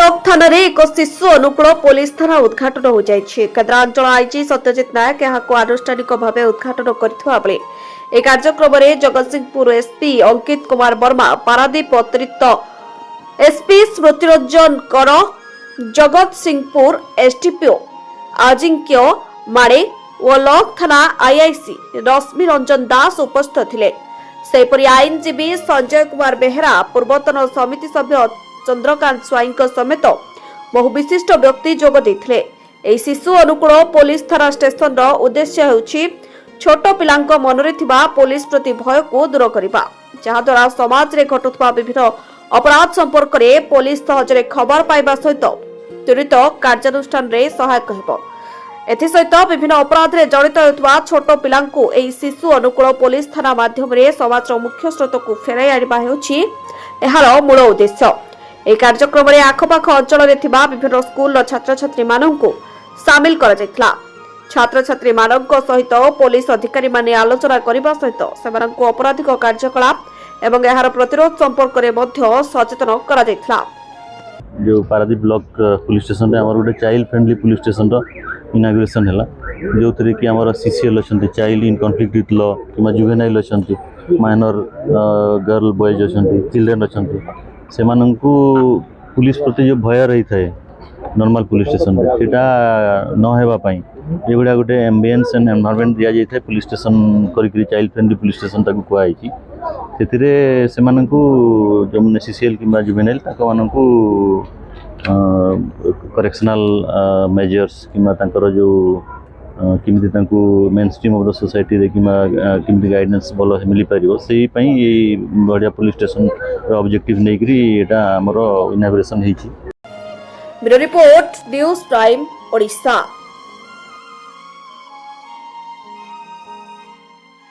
Block थाना रे एक शिशु अनुकूल पुलिस थाना उद्घाटन हो जाइए। केन्द्रांचल आईजी सत्यजित नायक यहाँ आनुष्ठानिक भाव उद्घाटन करते ए कार्यक्रम में जगतसिंहपुर एसपी अंकित कुमार वर्मा, पारादीप अतिरिक्त एसपी स्मृतिरंजन कर, जगतसिंहपुर एसडीपीओ अजिंक्य माड़े और ब्लॉक थाना आईआईसी रश्मि रंजन दास उपस्थित थे। सेपरी आईनजीवी संजय कुमार बेहेरा, पूर्वतन समिति सभ्य चंद्रकांत स्वाई समेत बहु विशिष्ट व्यक्ति जोग देथिले। एही शिशु अनुकूल पुलिस थाना स्टेशन उद्देश्य हेउछि छोट पिलांक मनरे थिबा पुलिस प्रति भय को दूर करबा, जहा द्वारा समाज रे घटुथबा विभिन्न अपराध संपर्क रे पुलिस सहजरे खबर पाइबा सहित त्वरित कार्यानुष्ठान रे सहायक हेबो। एथि सहित विभिन्न अपराध रे जड़ित हेउथबा छोट पिलांकु एही शिशु अनुकूल पुलिस थाना माध्यम रे समाज रो मुख्य स्रोत को फेराई आनिबा हेउछि एहार मूल उद्देश्य। এই কার্যক্রমে আখপাখ অঞ্চଳରେ ଥିବା ବିଭିନ୍ନ ସ୍କୁଲର ଛାତ୍ରଛାତ୍ରୀମାନଙ୍କୁ ସାମିଲ କରାଯାଇଥିଲା। ଛାତ୍ରଛାତ୍ରୀମାନଙ୍କ ସହିତ ପୋଲିସ ଅଧିକାରୀମାନେ ଆଲୋଚନା କରିବା ସହିତ ସେମାନଙ୍କୁ ଅପରାଧିକ କାର୍ଯ୍ୟକଳାପ ଏବଂ ଏହାର ପ୍ରତିରୋଧ ସମ୍ପର୍କରେ ମଧ୍ୟ ସଚେତନ କରାଯାଇଥିଲା। जो पारादीप ब्लॉक पुलिस स्टेशन रे हमर गोटे चाइल्ड फ्रेंडली पुलिस स्टेशन रो इनागुरेशन हैला, जो थरे कि हमर सीसीएल अछंती, child in conflict with law किमा जुवेनाइल अछंती, माइनर गर्ल बॉयज अछंती, चिल्ड्रन अछंती, सेमानंकु पुलिस प्रति जो भय रही थाए नॉर्मल पुलिस स्टेशन रे सेटा न हेबा पई एगुडा गोटे एम्बियंस एंड एनवायरनमेंट दिया जाय थाए पुलिस स्टेशन करिकरी चाइल्ड फ्रेंडली पुलिस स्टेशन ताकू कुआ आइची। सेतिरे सेमानंकु जो माने सीसीएल किमा जुवेनाइल ताको मानंकु करेक्शनल मेजर्स किमा तांकर जो किमती तांकु mainstream of the society रे किमा किमती गाइडेंस बोलो मिली परिबो सेही पई ए बढ़िया पुलिस स्टेशन रो ऑब्जेक्टिव नेकरी एटा हमरो इनागुरेशन हेची। Bureau report news prime Odisha.